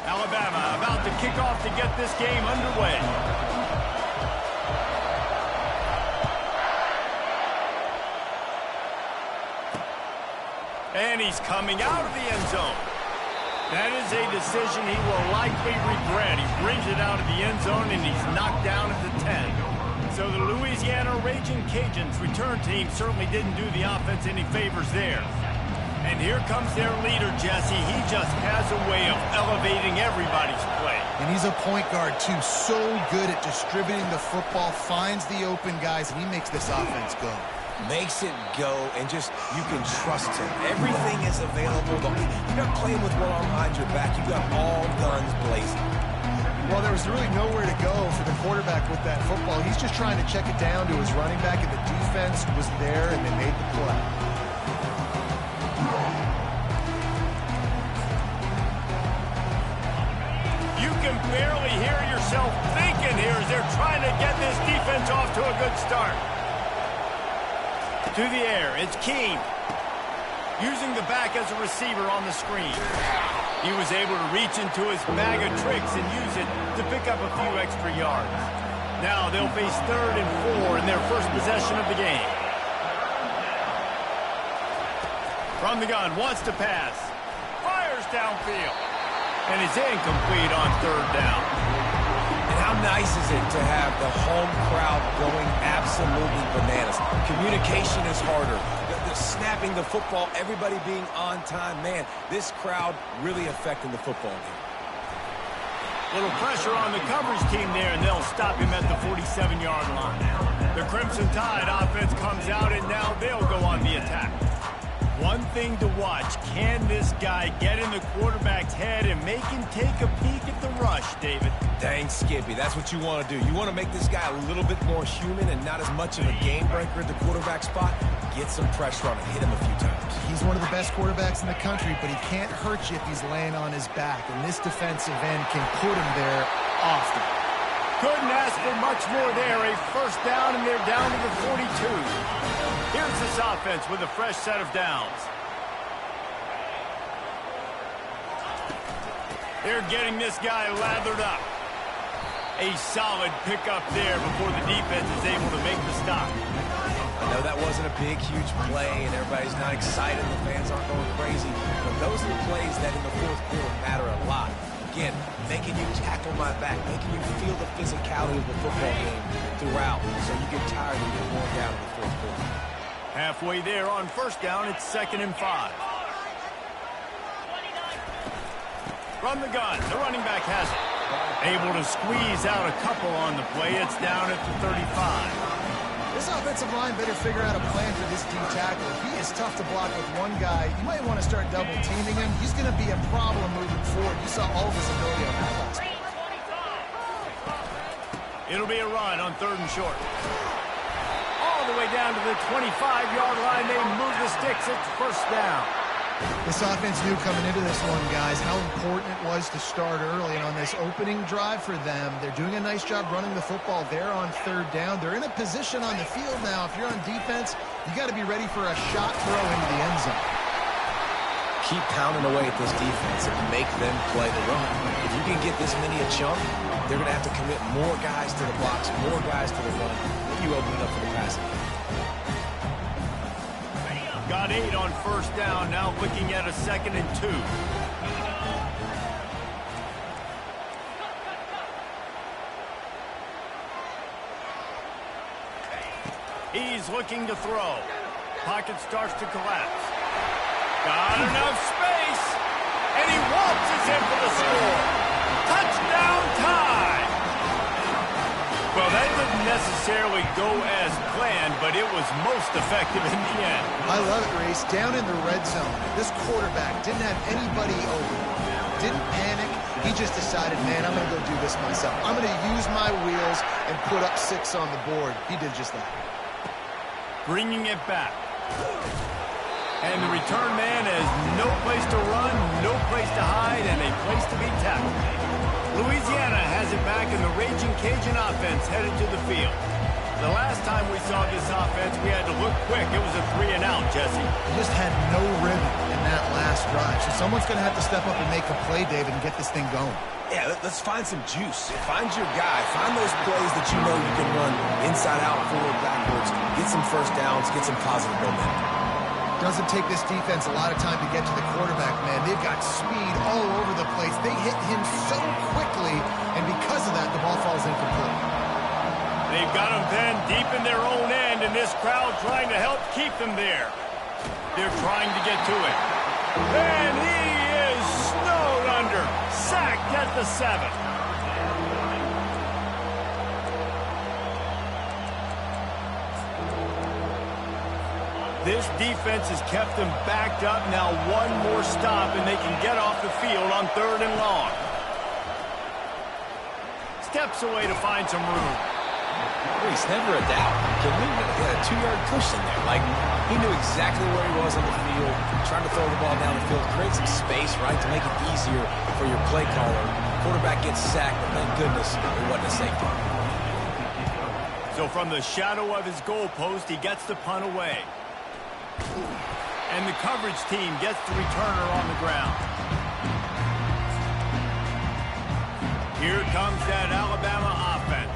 Alabama about to kick off to get this game underway. And he's coming out of the end zone. That is a decision he will likely regret. He brings it out of the end zone, and he's knocked down at the 10. So the Louisiana Raging Cajuns return team certainly didn't do the offense any favors there. And here comes their leader, Jesse. He just has a way of elevating everybody's play. And he's a point guard, too. So good at distributing the football, finds the open guys, and he makes this offense go. Makes it go, and just, you can trust him. Everything is available. You're not playing with one arm behind your back. You got all guns blazing. Well, there was really nowhere to go for the quarterback with that football. He's just trying to check it down to his running back, and the defense was there, and they made the play. You can barely hear yourself thinking here as they're trying to get this defense off to a good start. To the air, it's Keene. Using the back as a receiver on the screen. He was able to reach into his bag of tricks and use it to pick up a few extra yards. Now they'll face 3rd and 4 in their first possession of the game. From the gun, wants to pass. Fires downfield. And it's incomplete on 3rd down. And how nice is it to have the home crowd going absolutely bananas? Communication is harder. The snapping the football, everybody being on time. Man, this crowd really affecting the football game. Little pressure on the coverage team there, and they'll stop him at the 47-yard line. The Crimson Tide offense comes out, and now they'll go on the attack. One thing to watch, can this guy get in the quarterback's head and make him take a peek at the rush, David? Dang, Skippy, that's what you want to do. You want to make this guy a little bit more human and not as much of a game breaker at the quarterback spot. Get some pressure on him, hit him a few times. He's one of the best quarterbacks in the country, but he can't hurt you if he's laying on his back, and this defensive end can put him there often. Couldn't ask for much more there. A first down, and they're down to the 42. Here's this offense with a fresh set of downs. They're getting this guy lathered up. A solid pickup there before the defense is able to make the stop. I know that wasn't a big, huge play, and everybody's not excited. The fans aren't going crazy. But those are the plays that in the fourth quarter matter a lot. Again, making you tackle my back, making you feel the physicality of the football game throughout, so you get tired and get worn down in the fourth quarter. Halfway there on first down, it's 2nd and 5. From the gun, the running back has it. Able to squeeze out a couple on the play. It's down at the 35. This offensive line better figure out a plan for this D tackle. He is tough to block with one guy. You might want to start double-teaming him. He's going to be a problem moving forward. You saw all of his ability on that last play. It'll be a run on 3rd and short. All the way down to the 25-yard line. They move the sticks. It's first down. This offense knew coming into this one, guys, how important it was to start early. And on this opening drive for them, they're doing a nice job running the football there on 3rd down. They're in a position on the field now. If you're on defense, you got to be ready for a shot throw into the end zone. Keep pounding away at this defense and make them play the run. If you can get this many a chunk, they're going to have to commit more guys to the box, more guys to the run. Then you open it up for the passing game. Got 8 on first down, now looking at a 2nd and 2. He's looking to throw. Pocket starts to collapse. Got enough space, and he waltzes in for the score. Touchdown time! Well, that didn't necessarily go as planned, but it was most effective in the end. I love it, Reese. Down in the red zone, this quarterback didn't have anybody open. Didn't panic. He just decided, man, I'm going to go do this myself. I'm going to use my wheels and put up 6 on the board. He did just that. Bringing it back. And the return man has no place to run, no place to hide, and a place to be tackled. Louisiana has it back, and the Raging Cajun offense headed to the field. The last time we saw this offense, we had to look quick. It was a 3-and-out, Jesse. Just had no rhythm in that last drive. So someone's going to have to step up and make a play, David, and get this thing going. Yeah, let's find some juice. Find your guy. Find those plays that you know you can run inside out, forward, backwards. Get some first downs. Get some positive momentum. Doesn't take this defense a lot of time to get to the quarterback, man. They've got speed all over the place. They hit him so quickly, and because of that, the ball falls incomplete. They've got him then deep in their own end, and this crowd trying to help keep them there. They're trying to get to it. And he is snowed under. Sacked at the 7. This defense has kept them backed up. Now one more stop, and they can get off the field on 3rd and long. Steps away to find some room. He's never a doubt. He had a 2-yard cushion there. Like, he knew exactly where he was on the field, trying to throw the ball down the field, create some space, right, to make it easier for your play caller. Quarterback gets sacked, but thank goodness it wasn't a safety. So from the shadow of his goalpost, he gets the punt away. And the coverage team gets the returner on the ground. Here comes that Alabama offense.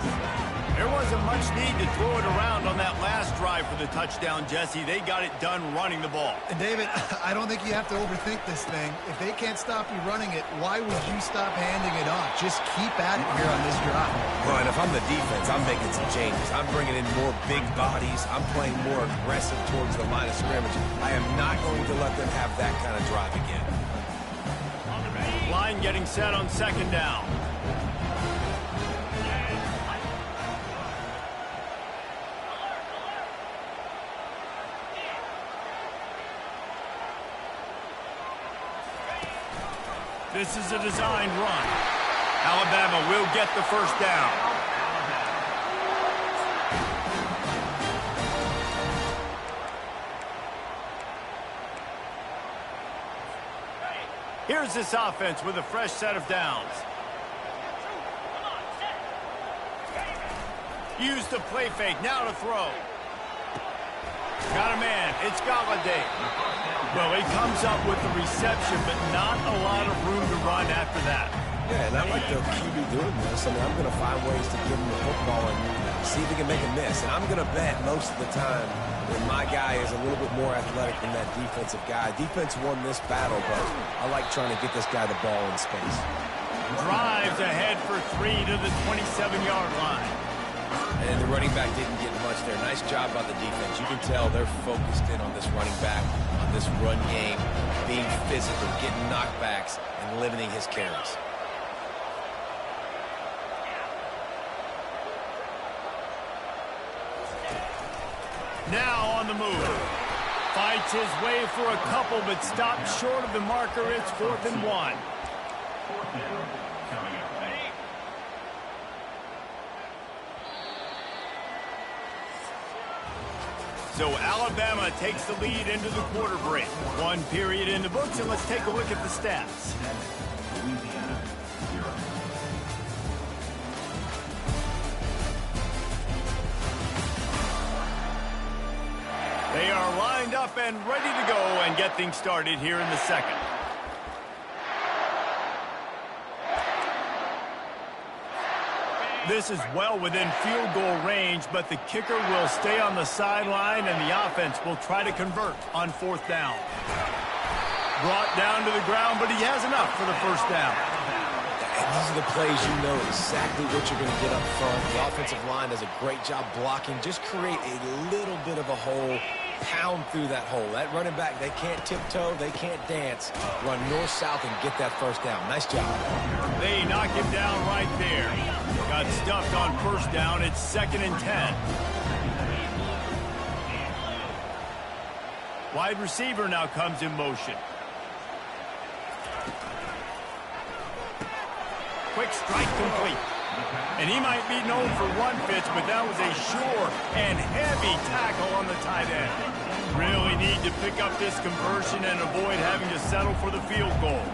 There wasn't much need to throw it around on that last drive for the touchdown, Jesse. They got it done running the ball. And David, I don't think you have to overthink this thing. If they can't stop you running it, why would you stop handing it off? Just keep at it here on this drive. Well, and if I'm the defense, I'm making some changes. I'm bringing in more big bodies. I'm playing more aggressive towards the line of scrimmage. I am not going to let them have that kind of drive again. Line getting set on 2nd down. This is a designed run. Alabama will get the first down. Here's this offense with a fresh set of downs. Use the play fake, now to throw. Got a man, it's Galladay. Well, he comes up with the reception, but not a lot of room to run after that. Yeah, and I like the QB doing this. I mean, I'm going to find ways to give him the football and see if he can make a miss. And I'm going to bet most of the time that my guy is a little bit more athletic than that defensive guy. Defense won this battle, but I like trying to get this guy the ball in space. Drives ahead for 3 to the 27-yard line. And the running back didn't get much there. Nice job by the defense. You can tell they're focused in on this running back, on this run game, being physical, getting knockbacks, and limiting his carries. Now on the move. Fights his way for a couple, but stops short of the marker. It's 4th and 1. So Alabama takes the lead into the quarter break. 1 period in the books, and let's take a look at the stats. They are lined up and ready to go and get things started here in the second. This is well within field goal range, but the kicker will stay on the sideline, and the offense will try to convert on 4th down. Brought down to the ground, but he has enough for the first down. And these are the plays you know exactly what you're going to get up front. The offensive line does a great job blocking. Just create a little bit of a hole, pound through that hole. That running back, they can't tiptoe, they can't dance. Run north-south and get that first down. Nice job. They knock him down right there. Got stuffed on 1st down. It's 2nd and 10. Wide receiver now comes in motion. Quick strike complete. And he might be known for one pitch, but that was a sure and heavy tackle on the tight end. Really need to pick up this conversion and avoid having to settle for the field goal.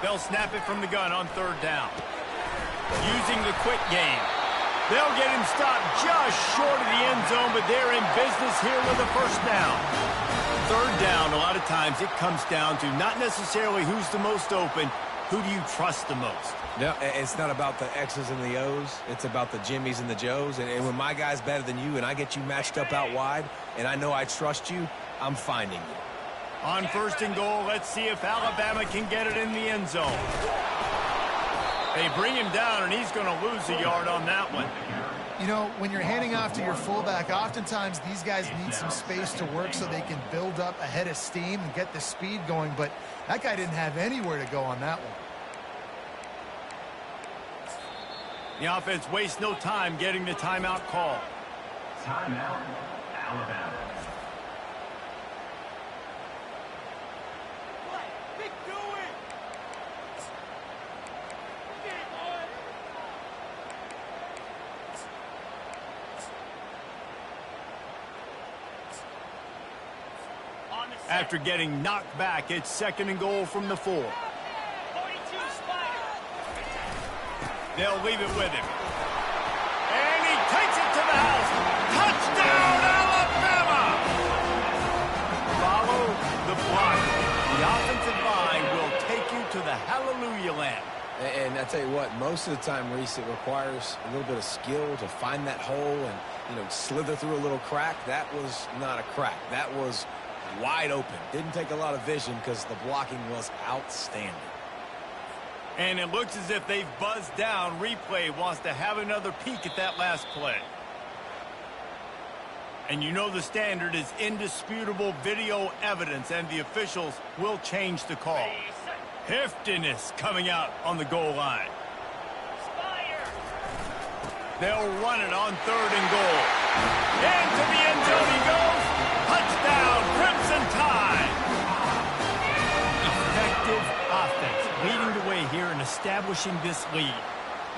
They'll snap it from the gun on third down. Using the quick game. They'll get him stopped just short of the end zone, but they're in business here with a first down. Third down, a lot of times it comes down to not necessarily who's the most open, who do you trust the most? Yeah, it's not about the X's and the O's. It's about the Jimmys and the Joes. And when my guy's better than you and I get you matched up out wide and I know I trust you, I'm finding you. On first and goal, let's see if Alabama can get it in the end zone. They bring him down, and he's going to lose a yard on that one. You know, when you're handing off to your fullback, oftentimes these guys need some space to work so they can build up a head of steam and get the speed going, but that guy didn't have anywhere to go on that one. The offense wastes no time getting the timeout call. Timeout, Alabama. After getting knocked back, it's second and goal from the 4. 42 Spider. They'll leave it with him. And he takes it to the house. Touchdown, Alabama! Follow the block. The offensive line will take you to the hallelujah land. And I tell you what, most of the time, Reese, it requires a little bit of skill to find that hole and, slither through a little crack. That was not a crack. That was wide open. Didn't take a lot of vision because the blocking was outstanding. And it looks as if they've buzzed down. Replay wants to have another peek at that last play. And you know the standard is indisputable video evidence, and the officials will change the call. Heftiness coming out on the goal line. They'll run it on third and goal. Into the end zone he goes. Touchdown, Crimson Tide! Effective offense, leading the way here and establishing this lead.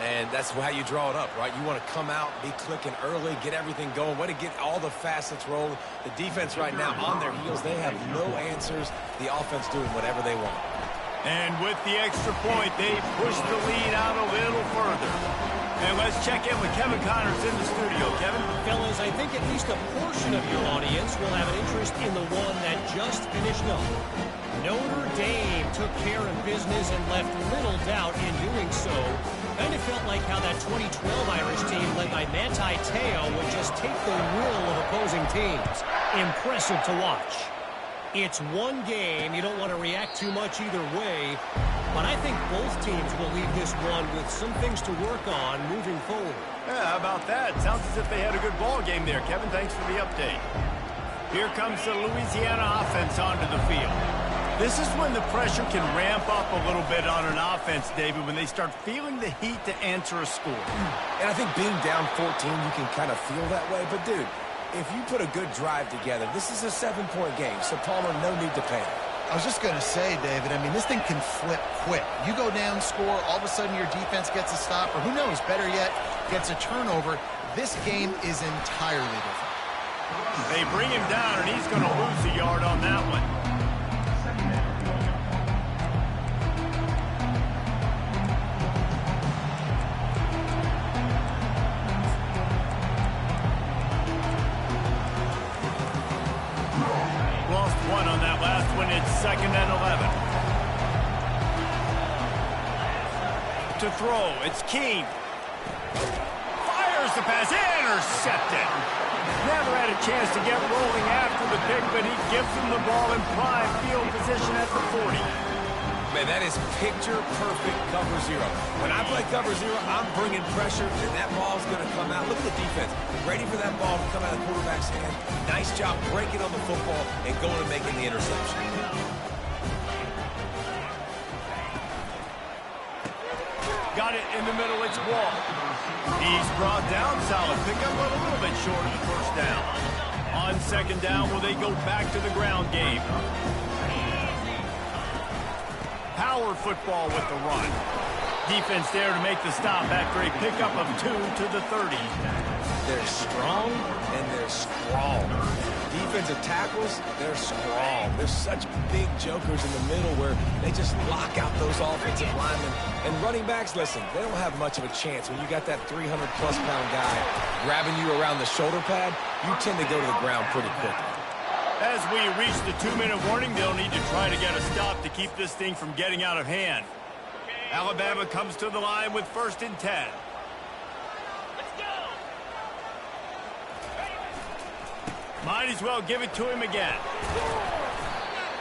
And that's how you draw it up, right? You want to come out, be clicking early, get everything going, way to get all the facets rolling. The defense right now on their heels, they have no answers. The offense doing whatever they want. And with the extra point, they push the lead out a little further. And let's check in with Kevin Connors in the studio. Kevin? Fellas, I think at least a portion of your audience will have an interest in the one that just finished up. Notre Dame took care of business and left little doubt in doing so. Kind of felt like how that 2012 Irish team led by Manti Te'o would just take the will of opposing teams. Impressive to watch. It's one game. You don't want to react too much either way. But I think both teams will leave this one with some things to work on moving forward. Yeah, how about that? Sounds as if they had a good ball game there. Kevin, thanks for the update. Here comes the Louisiana offense onto the field. This is when the pressure can ramp up a little bit on an offense, David, when they start feeling the heat to answer a score. And I think being down 14, you can kind of feel that way. But, dude, if you put a good drive together, this is a 7-point game. So, Palmer, no need to panic. I was just going to say, David, I mean, this thing can flip quick. You go down, score, all of a sudden your defense gets a stop, or who knows, better yet, gets a turnover. This game is entirely different. They bring him down, and he's going to lose a yard on that one. Lost one on that last one. It's second and 11. To throw, it's King. Fires the pass, intercepted. Never had a chance to get rolling after the pick, but he gives him the ball in prime field position at the 40. Man, that is picture-perfect cover zero. When I play cover zero, I'm bringing pressure, and that ball's going to come out. Look at the defense. Ready for that ball to come out of the quarterback's hand. Nice job breaking on the football and going and making the interception. Got it in the middle, it's Wall. He's brought down, solid pickup, but a little bit short of the first down. On second down, will they go back to the ground game? Power football with the run. Defense there to make the stop after a pickup of 2 to the 30. They're strong and they're strong. Defensive tackles, they're strong. They're such big jokers in the middle where they just lock out those offensive linemen. And running backs, listen, they don't have much of a chance. When you got that 300-plus pound guy grabbing you around the shoulder pad, you tend to go to the ground pretty quickly. As we reach the 2-minute warning, they'll need to try to get a stop to keep this thing from getting out of hand. Alabama comes to the line with 1st and 10. Might as well give it to him again.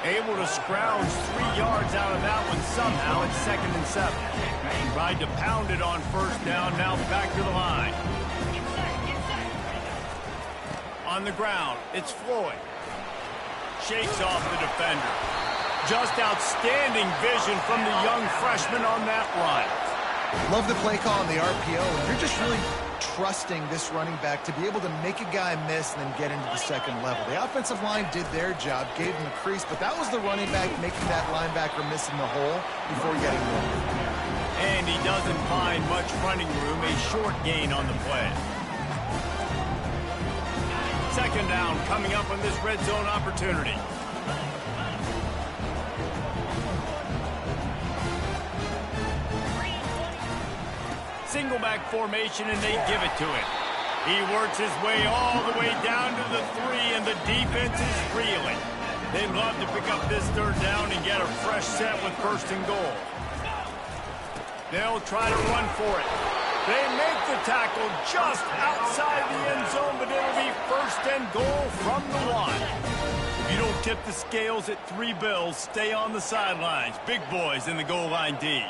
Able to scrounge 3 yards out of that one somehow. It's 2nd and 7. Tried to pound it on 1st down. Now back to the line. On the ground, it's Floyd. Shakes off the defender. Just outstanding vision from the young freshman on that run. Love the play call on the RPO, and you're just really trusting this running back to be able to make a guy miss and then get into the second level. The offensive line did their job, gave him a crease, but that was the running back making that linebacker miss in the hole before getting moved. And he doesn't find much running room, a short gain on the play. 2nd down coming up on this red zone opportunity. Single back formation, and they give it to him. He works his way all the way down to the 3, and the defense is reeling. They'd love to pick up this 3rd down and get a fresh set with 1st and goal. They'll try to run for it. They make the tackle just outside the end zone, but it'll be 1st and goal from the 1. If you don't tip the scales at 3 bills, stay on the sidelines. Big boys in the goal line D.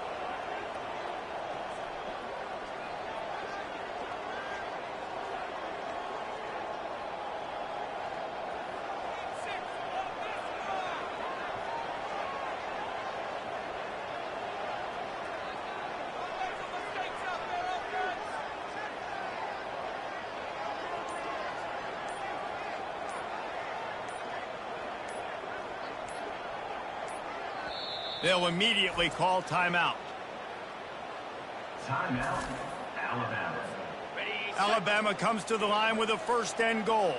They'll immediately call timeout. Timeout, Alabama. Alabama comes to the line with a 1st and goal.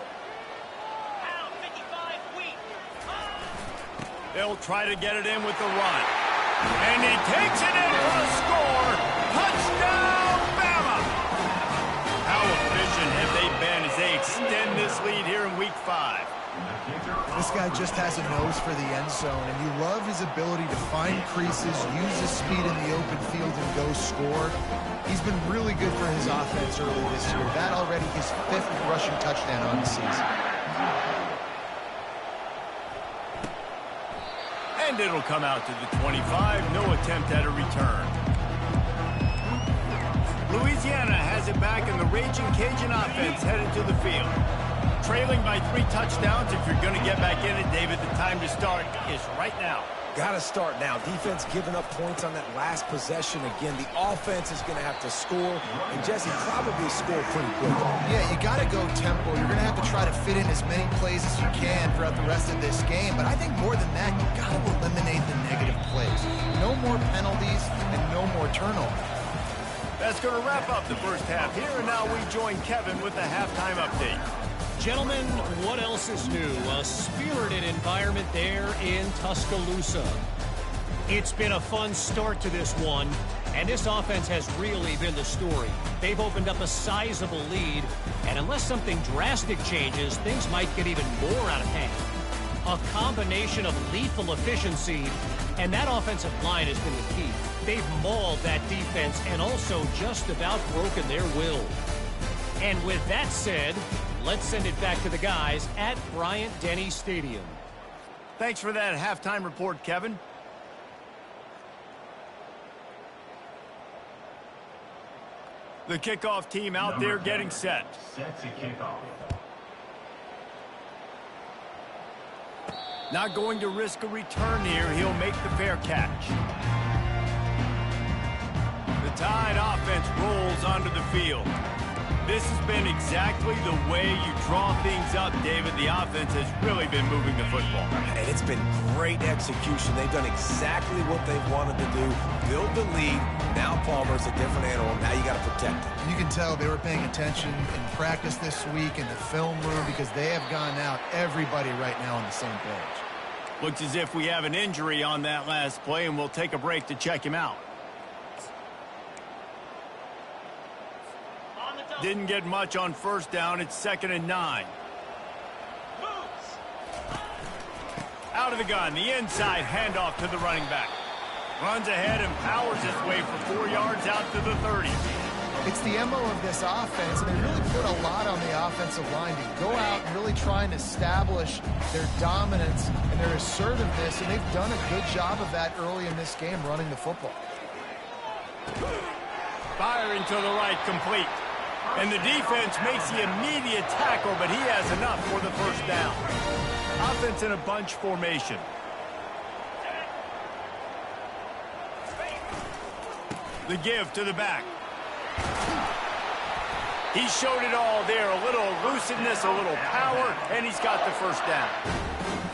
They'll try to get it in with the run. And he takes it in for a score. Touchdown, Bama! How efficient have they been as they extend this lead here in Week 5? This guy just has a nose for the end zone, and you love his ability to find creases, use his speed in the open field, and go score. He's been really good for his offense early this year. That already his 5th rushing touchdown on the season. And it'll come out to the 25. No attempt at a return. Louisiana has it back, and the Raging Cajun offense headed to the field. Trailing by 3 touchdowns. If you're going to get back in it, David, the time to start is right now. Got to start now. Defense giving up points on that last possession. Again, the offense is going to have to score, and Jesse probably score pretty quick. Yeah, you got to go tempo. You're going to have to try to fit in as many plays as you can throughout the rest of this game. But I think more than that, you got to eliminate the negative plays. No more penalties and no more turnovers. That's going to wrap up the first half here, and now we join Kevin with the halftime update. Gentlemen, what else is new? A spirited environment there in Tuscaloosa. It's been a fun start to this one, and this offense has really been the story. They've opened up a sizable lead, and unless something drastic changes, things might get even more out of hand. A combination of lethal efficiency, and that offensive line has been the key. They've mauled that defense and also just about broken their will. And with that said, let's send it back to the guys at Bryant-Denny Stadium. Thanks for that halftime report, Kevin. The kickoff team out there getting set. Set to kickoff. Not going to risk a return here. He'll make the fair catch. The Tide offense rolls onto the field. This has been exactly the way you draw things up, David. The offense has really been moving the football. And it's been great execution. They've done exactly what they've wanted to do. Build the lead. Now Palmer's a different animal. Now you got to protect it. You can tell they were paying attention in practice this week in the film room because they have gone out, everybody right now on the same page. Looks as if we have an injury on that last play, and we'll take a break to check him out. Didn't get much on first down. It's 2nd and 9. Out of the gun, the inside handoff to the running back. Runs ahead and powers his way for 4 yards out to the 30. It's the MO of this offense, and they really put a lot on the offensive line to go out and really try and establish their dominance and their assertiveness, and they've done a good job of that early in this game running the football. Firing to the right, complete. And the defense makes the immediate tackle, but he has enough for the first down. Offense in a bunch formation. The give to the back. He showed it all there. A little elusiveness, a little power, and he's got the first down.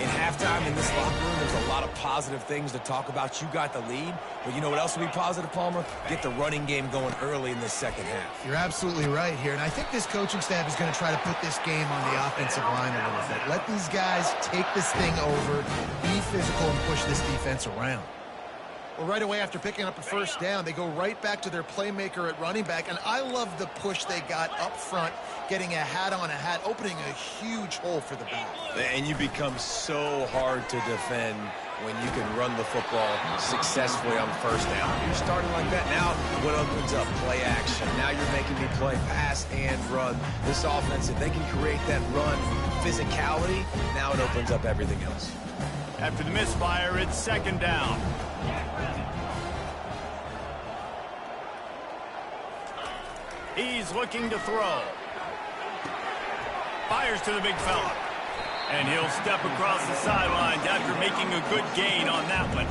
In halftime in this locker room, there's a lot of positive things to talk about. You got the lead, but you know what else will be positive, Palmer? Get the running game going early in the second half. You're absolutely right here, and I think this coaching staff is going to try to put this game on the offensive line a little bit. Let these guys take this thing over, be physical, and push this defense around. Well, right away after picking up a first down, they go right back to their playmaker at running back, and I love the push they got up front, getting a hat on a hat, opening a huge hole for the back. And you become so hard to defend when you can run the football successfully on first down. You're starting like that. Now what opens up? Play action. Now you're making me play pass and run. This offense, if they can create that run physicality, now it opens up everything else. After the misfire, it's 2nd down. He's looking to throw. Fires to the big fella. And he'll step across the sidelines after making a good gain on that one.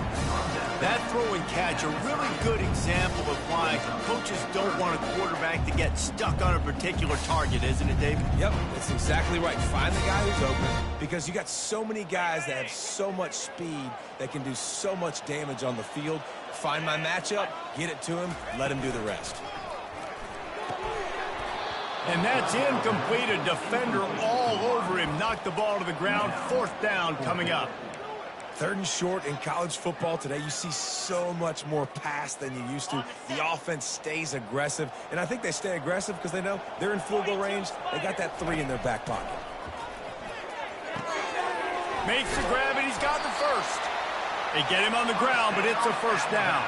That throw and catch, a really good example of why coaches don't want a quarterback to get stuck on a particular target, isn't it, David? Yep, that's exactly right. Find the guy who's open, because you got so many guys that have so much speed that can do so much damage on the field. Find my matchup, get it to him, let him do the rest. And that's incomplete. A defender all over him. Knocked the ball to the ground. 4th down coming up. 3rd and short in college football today. You see so much more pass than you used to. The offense stays aggressive. And I think they stay aggressive because they know they're in field goal range. They got that 3 in their back pocket. Makes the grab, and he's got the first. They get him on the ground, but it's a first down.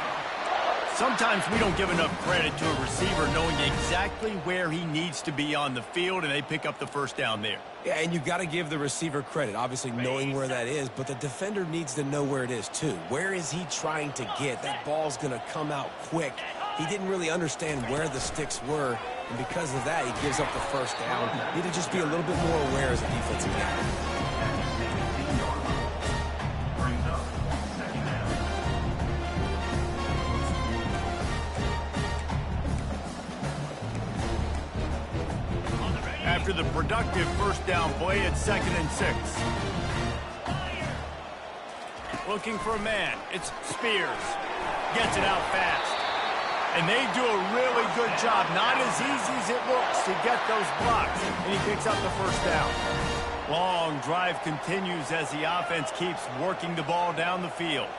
Sometimes we don't give enough credit to a receiver knowing exactly where he needs to be on the field, and they pick up the first down there. Yeah, and you've got to give the receiver credit, obviously knowing where that is, but the defender needs to know where it is too. Where is he trying to get? That ball's going to come out quick. He didn't really understand where the sticks were, and because of that, he gives up the first down. Need to just be a little bit more aware as a defensive guy. After the productive first down play, it's 2nd and 6. Looking for a man. It's Spears. Gets it out fast. And they do a really good job. Not as easy as it looks to get those blocks. And he picks up the first down. Long drive continues as the offense keeps working the ball down the field.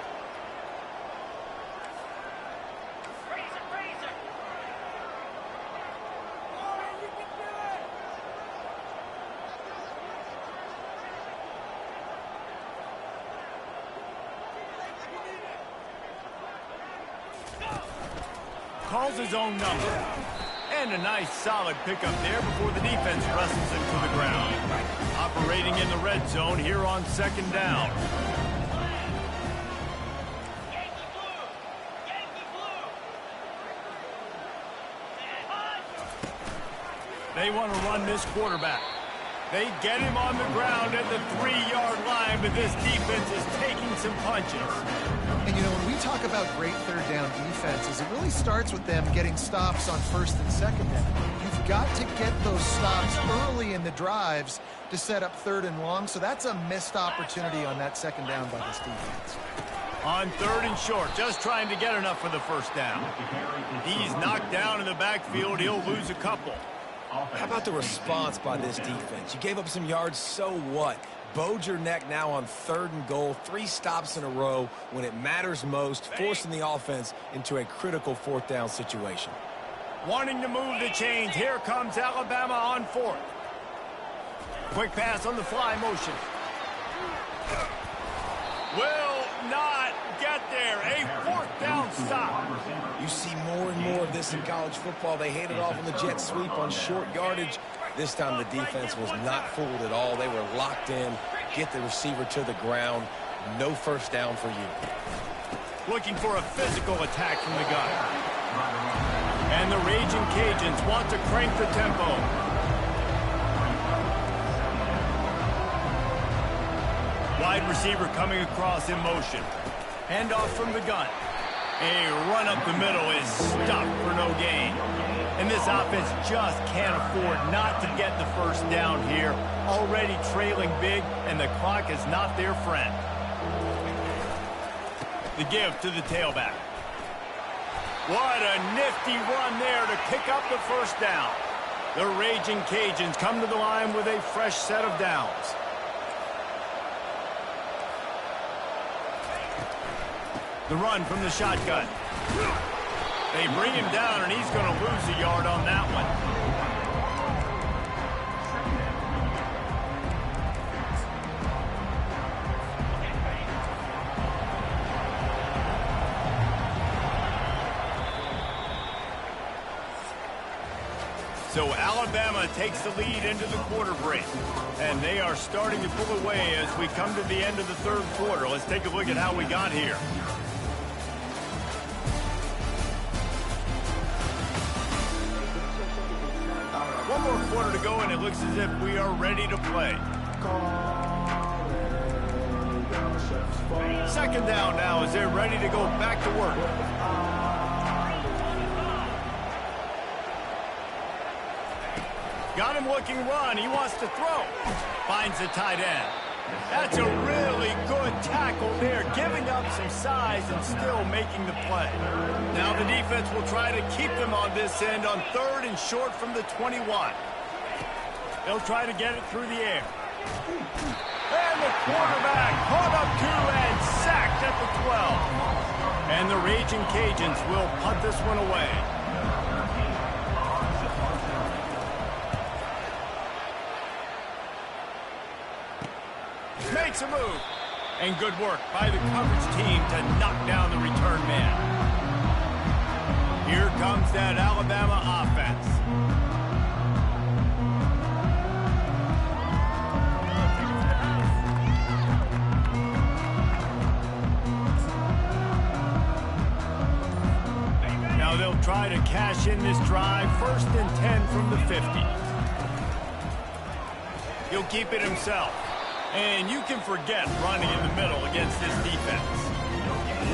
Calls his own number. And a nice solid pickup there before the defense wrestles him to the ground. Operating in the red zone here on 2nd down. They want to run this quarterback. They get him on the ground at the 3-yard line, but this defense is taking some punches. And, you know, when we talk about great third down defenses, it really starts with them getting stops on first and second down. You've got to get those stops early in the drives to set up third and long, so that's a missed opportunity on that second down by this defense. On third and short, just trying to get enough for the first down. He's knocked down in the backfield. He'll lose a couple. How about the response by this defense? You gave up some yards, so what? Bowed your neck now on third and goal. 3 stops in a row when it matters most, forcing the offense into a critical fourth down situation. Wanting to move the chains. Here comes Alabama on fourth. Quick pass on the fly motion. Will not get there. A fourth down stop. You see more and more of this in college football. They handed off on the jet sweep on short yardage. This time the defense was not fooled at all. They were locked in. Get the receiver to the ground. No first down for you. Looking for a physical attack from the gun. And the Raging Cajuns want to crank the tempo. Wide receiver coming across in motion. Handoff from the gun. A run up the middle is stopped for no gain. And this offense just can't afford not to get the first down here. Already trailing big, and the clock is not their friend. The give to the tailback. What a nifty run there to pick up the first down. The Raging Cajuns come to the line with a fresh set of downs. The run from the shotgun. They bring him down, and he's going to lose a yard on that one. So Alabama takes the lead into the quarter break. And they are starting to pull away as we come to the end of the third quarter. Let's take a look at how we got here. One more quarter to go, and it looks as if we are ready to play. Second down now as they're ready to go back to work. Got him looking run. He wants to throw. Finds the tight end. That's a really good tackle there, giving up some size and still making the play. Now the defense will try to keep them on this end on third and short from the 21. They'll try to get it through the air. And the quarterback caught up to and sacked at the 12. And the Raging Cajuns will punt this one away. Makes a move. And good work by the coverage team to knock down the return man. Here comes that Alabama offense. Now they'll try to cash in this drive. 1st and 10 from the 50. He'll keep it himself. And you can forget running in the middle against this defense.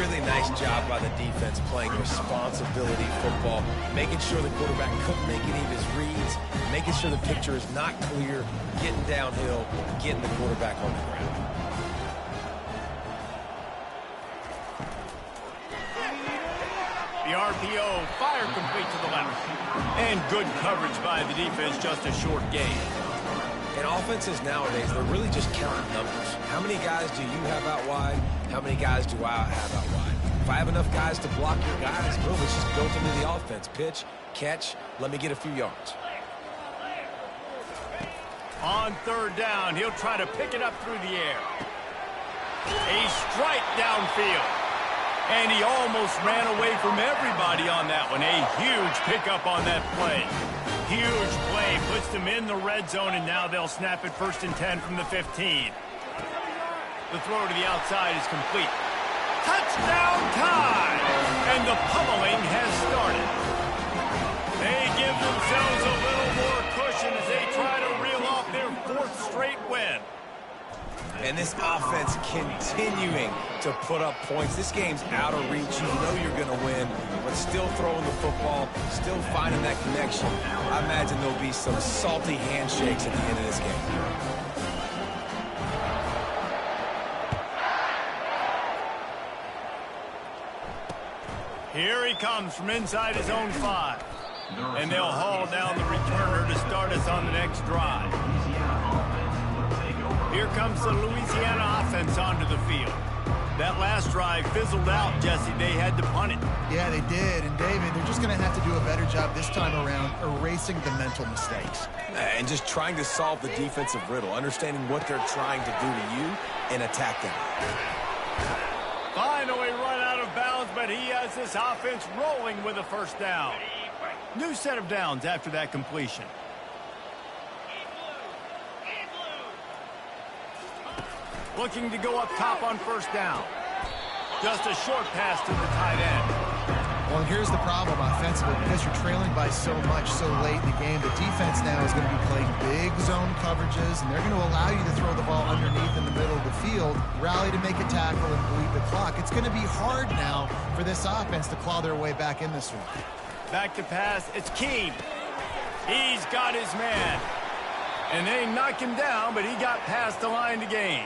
Really nice job by the defense playing responsibility football, making sure the quarterback couldn't make any of his reads, making sure the picture is not clear, getting downhill, getting the quarterback on the ground. The RPO, fire complete to the left. And good coverage by the defense, just a short gain. And offenses nowadays, they're really just counting numbers. How many guys do you have out wide? How many guys do I have out wide? If I have enough guys to block your guys, boom, it's just built into the offense. Pitch, catch, let me get a few yards. On third down, he'll try to pick it up through the air. A strike downfield. And he almost ran away from everybody on that one. A huge pickup on that play. Huge play, puts them in the red zone, and now they'll snap it 1st and 10 from the 15. The throw to the outside is complete. Touchdown time! And the pummeling has started. They give themselves a little more cushion as they try to reel off their 4th straight win. And this offense continuing to put up points. This game's out of reach. You know you're going to win, but still throwing the football, still finding that connection. I imagine there'll be some salty handshakes at the end of this game. Here he comes from inside his own 5. And they'll haul down the returner to start us on the next drive. Here comes the Louisiana offense onto the field. That last drive fizzled out, Jesse. They had to punt it. Yeah, they did. And, David, they're just going to have to do a better job this time around erasing the mental mistakes. And just trying to solve the defensive riddle, understanding what they're trying to do to you and attack them. Finally run out of bounds, but he has this offense rolling with a first down. New set of downs after that completion. Looking to go up top on first down. Just a short pass to the tight end. Well, here's the problem offensively. Because you're trailing by so much so late in the game, the defense now is going to be playing big zone coverages, and they're going to allow you to throw the ball underneath in the middle of the field, rally to make a tackle, and bleed the clock. It's going to be hard now for this offense to claw their way back in this one. Back to pass. It's Keene. He's got his man. And they knocked him down, but he got past the line to gain.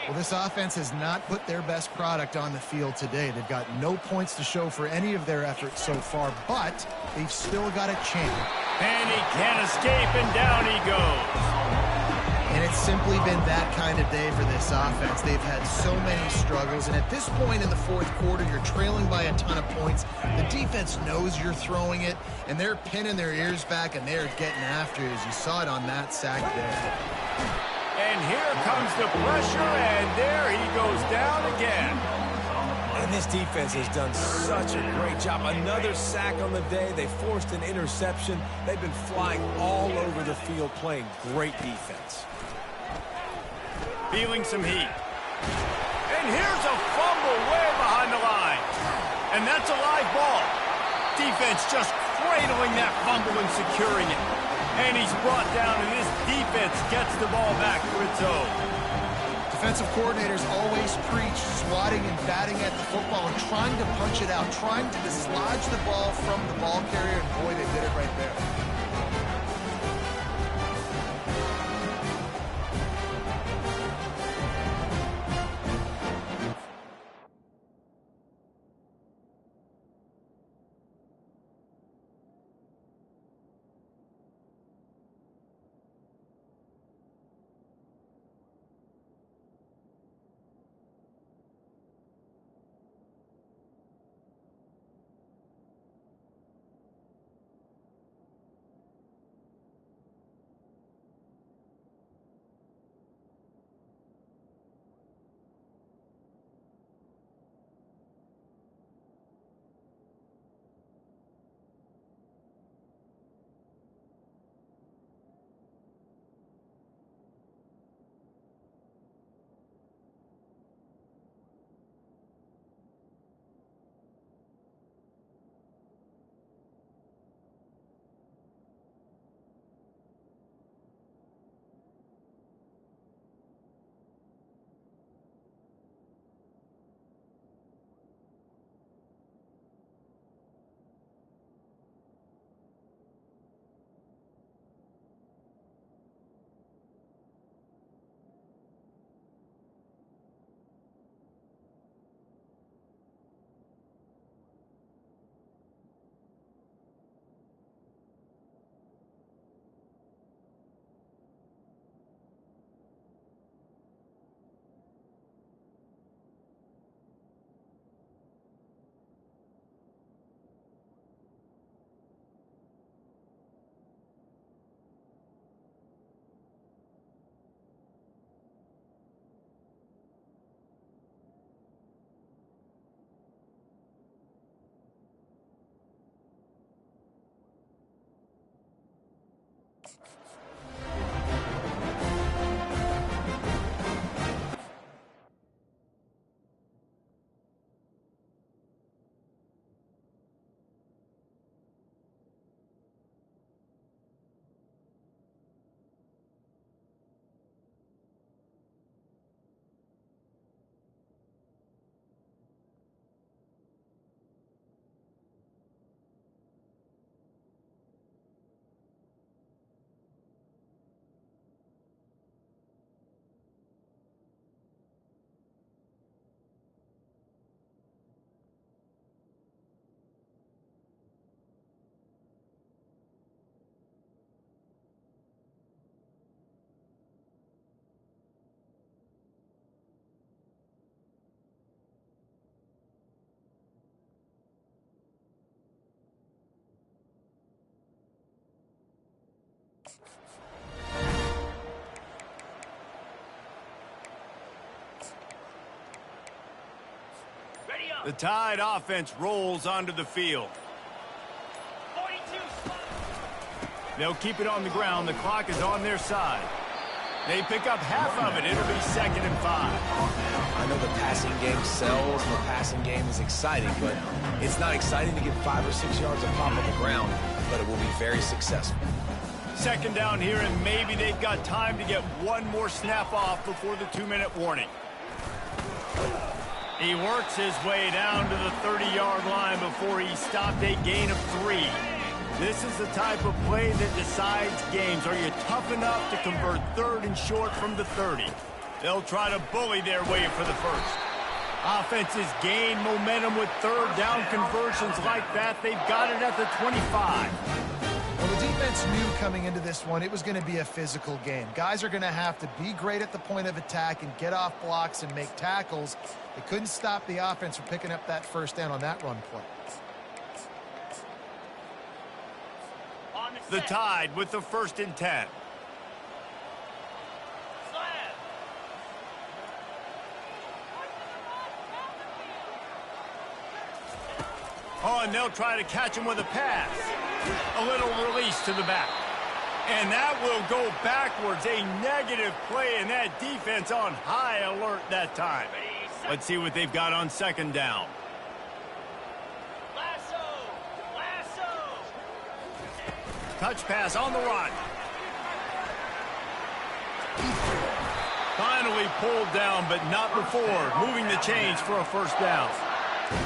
Well, this offense has not put their best product on the field today. They've got no points to show for any of their efforts so far, but they've still got a chance. And he can't escape, and down he goes. And it's simply been that kind of day for this offense. They've had so many struggles, and at this point in the fourth quarter, you're trailing by a ton of points. The defense knows you're throwing it, and they're pinning their ears back, and they're getting after it, as you saw it on that sack there. And here comes the pressure, and there he goes down again. And this defense has done such a great job. Another sack on the day. They forced an interception. They've been flying all over the field, playing great defense. Feeling some heat. And here's a fumble way behind the line. And that's a live ball. Defense just cradling that fumble and securing it. And he's brought down, and this defense gets the ball back to its own. Defensive coordinators always preach swatting and batting at the football and trying to punch it out, trying to dislodge the ball from the ball carrier, and boy, they did it right there. The Tide offense rolls onto the field. They'll keep it on the ground. The clock is on their side. They pick up half of it. It'll be 2nd and 5. I know the passing game sells and the passing game is exciting, but it's not exciting to get 5 or 6 yards of pop on the ground, but it will be very successful. 2nd down here, and maybe they've got time to get one more snap off before the 2-minute warning. He works his way down to the 30-yard line before he stopped a gain of 3. This is the type of play that decides games. Are you tough enough to convert 3rd and short from the 30? They'll try to bully their way for the 1st. Offenses gain momentum with 3rd down conversions like that. They've got it at the 25. Well, the defense knew coming into this one it was going to be a physical game. Guys are going to have to be great at the point of attack and get off blocks and make tackles. They couldn't stop the offense from picking up that 1st down on that run play. The Tide with the 1st and 10. Oh, and they'll try to catch him with a pass. A little release to the back. And that will go backwards. A negative play, and that defense on high alert that time. Let's see what they've got on 2nd down. Touch pass on the run. Finally pulled down, but not before. Moving the chains for a 1st down.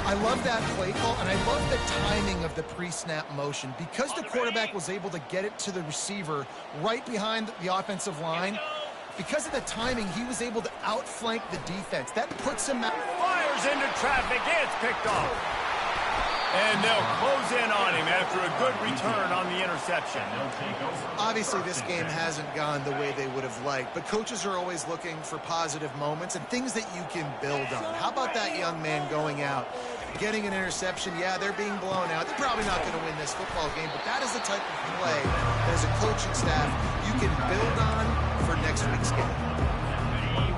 I love that play call, and I love the timing of the pre-snap motion. Because the quarterback was able to get it to the receiver right behind the offensive line, because of the timing, he was able to outflank the defense. That puts him out. Fires into traffic. It's picked off. And they'll close in on him after a good return on the interception. Obviously, this game hasn't gone the way they would have liked, but coaches are always looking for positive moments and things that you can build on. How about that young man going out, getting an interception? Yeah, they're being blown out. They're probably not going to win this football game, but that is the type of play that as a coaching staff you can build on for next week's game.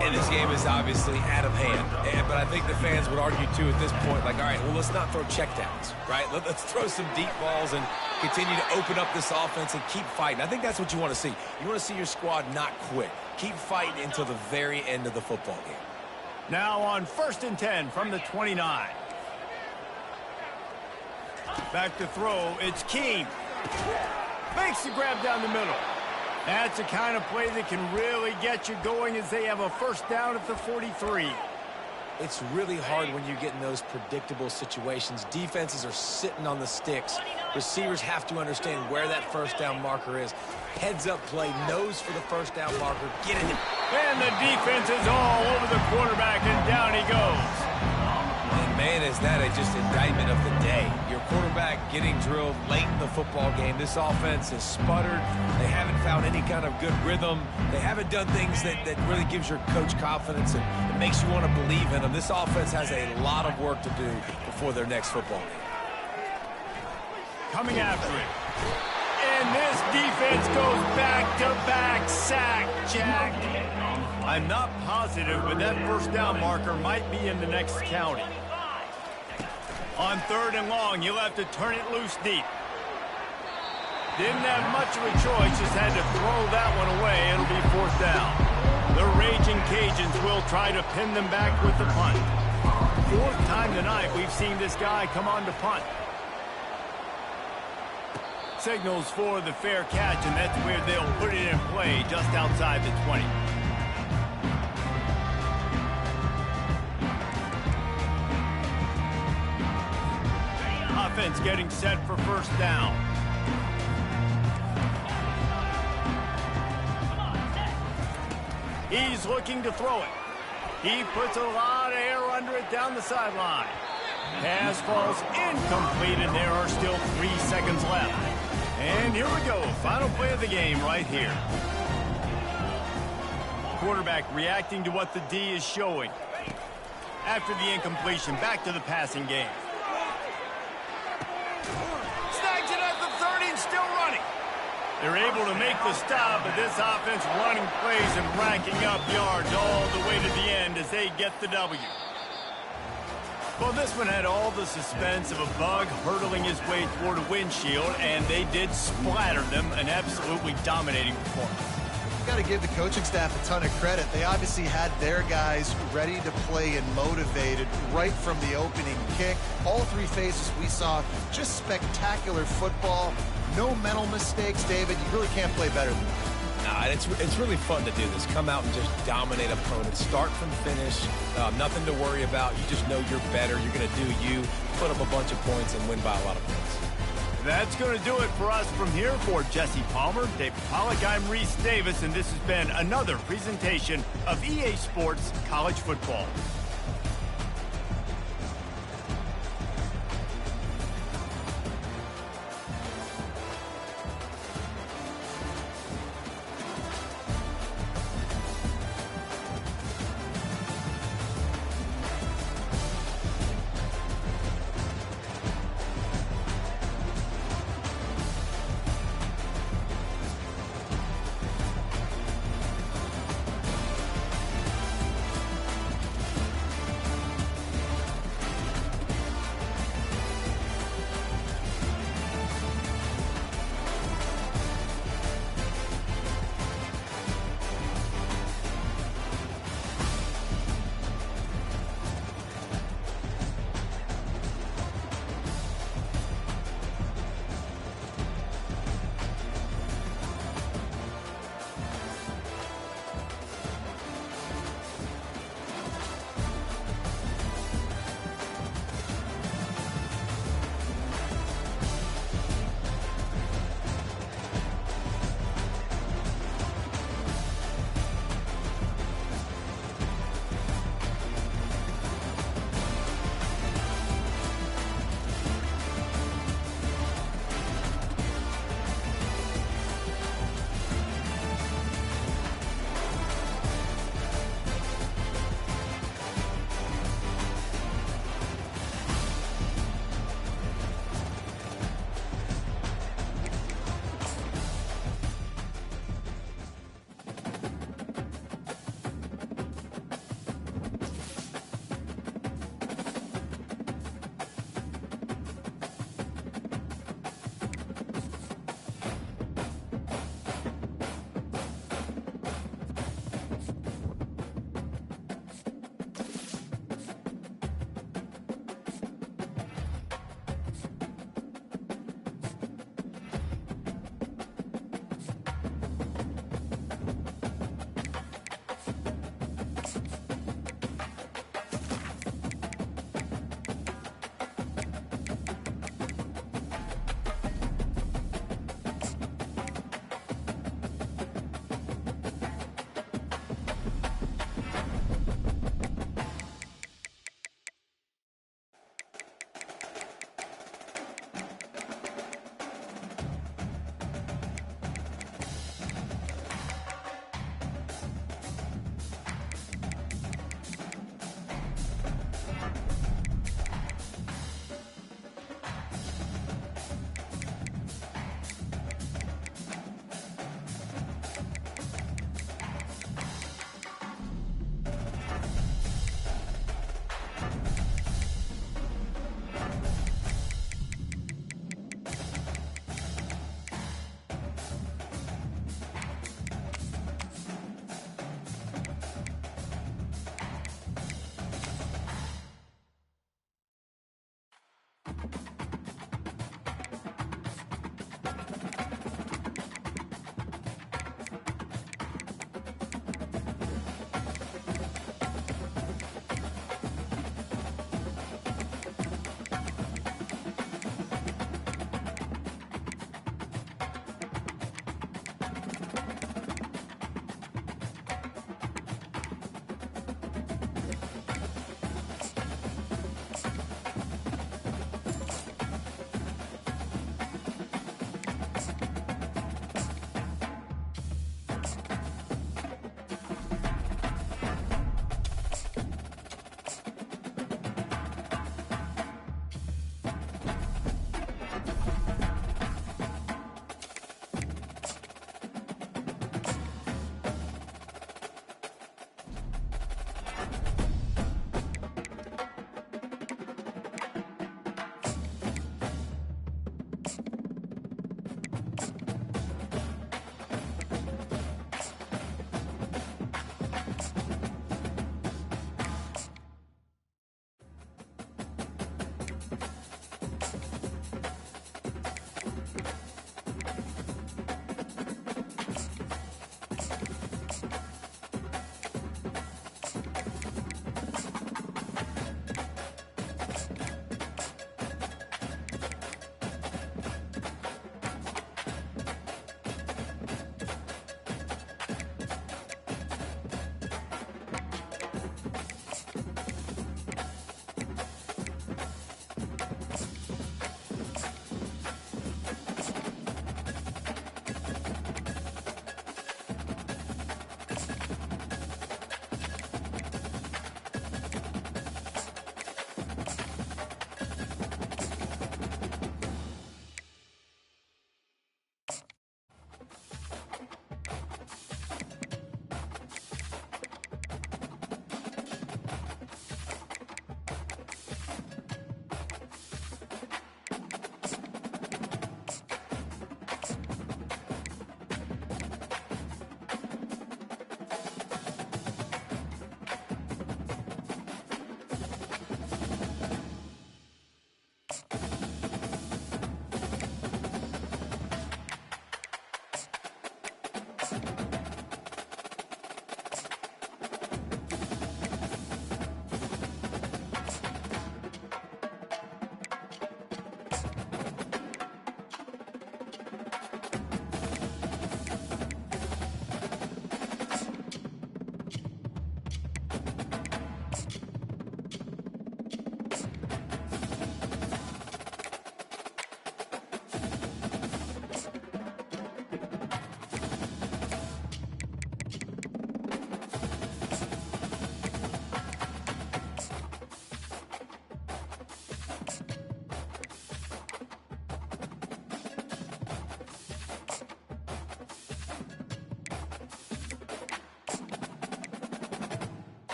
And this game is obviously out of hand. But I think the fans would argue, too, at this point, like, all right, well, let's not throw checkdowns, right? Let's throw some deep balls and continue to open up this offense and keep fighting. I think that's what you want to see. You want to see your squad not quit. Keep fighting until the very end of the football game. Now on 1st and 10 from the 29. Back to throw. It's Keene. Makes the grab down the middle. That's the kind of play that can really get you going as they have a 1st down at the 43. It's really hard when you get in those predictable situations. Defenses are sitting on the sticks. Receivers have to understand where that 1st down marker is. Heads-up play, nose for the 1st down marker. Get in it. And the defense is all over the quarterback, and down he goes. And, man, is that just indictment of the day. Your quarterback getting drilled late in the football game. This offense has sputtered. They haven't found any kind of good rhythm. They haven't done things that really gives your coach confidence and it makes you want to believe in them. This offense has a lot of work to do before their next football game. Coming after it. And this defense goes back-to-back sack, Jack. I'm not positive, but that 1st down marker might be in the next county. On 3rd and long, you'll have to turn it loose deep. Didn't have much of a choice, just had to throw that one away. It'll be 4th down. The Raging Cajuns will try to pin them back with the punt. 4th time tonight we've seen this guy come on to punt. Signals for the fair catch, and that's where they'll put it in play just outside the 20. Offense getting set for 1st down. He's looking to throw it. He puts a lot of air under it down the sideline. Pass falls incomplete, and there are still 3 seconds left. And here we go. Final play of the game right here. Quarterback reacting to what the D is showing. After the incompletion, back to the passing game. Snags it at the 30 and still running. They're able to make the stop, but this offense running plays and racking up yards all the way to the end as they get the W. Well, this one had all the suspense of a bug hurtling his way toward a windshield, and they did splatter them, an absolutely dominating performance. Got to give the coaching staff a ton of credit. They obviously had their guys ready to play and motivated right from the opening kick. All three phases we saw, just spectacular football. No mental mistakes, David. You really can't play better than that. Nah, it's really fun to do this. Come out and just dominate opponents. Start from finish. Nothing to worry about. You just know you're better. You're going to do you, put up a bunch of points, and win by a lot of points. That's going to do it for us from here. For Jesse Palmer, David Pollack, I'm Reese Davis, and this has been another presentation of EA Sports College Football.